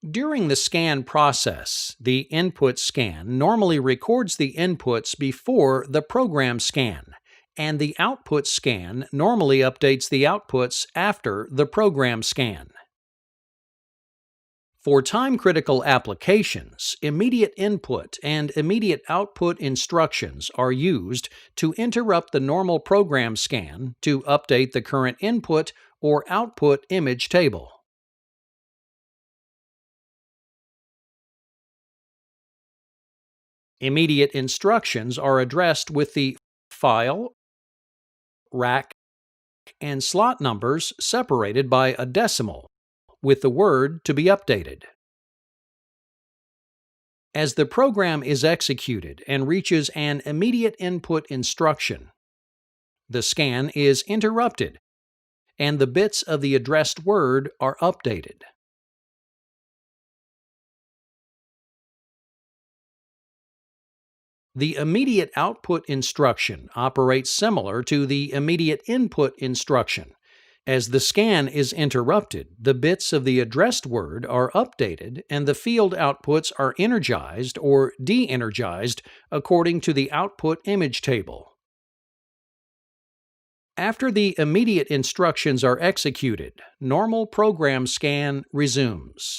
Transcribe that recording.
During the scan process, the input scan normally records the inputs before the program scan, and the output scan normally updates the outputs after the program scan. For time-critical applications, immediate input and immediate output instructions are used to interrupt the normal program scan to update the current input or output image table. Immediate instructions are addressed with the file, rack, and slot numbers separated by a decimal, with the word to be updated. As the program is executed and reaches an immediate input instruction, the scan is interrupted and the bits of the addressed word are updated. The immediate output instruction operates similar to the immediate input instruction. As the scan is interrupted, the bits of the addressed word are updated and the field outputs are energized or de-energized according to the output image table. After the immediate instructions are executed, normal program scan resumes.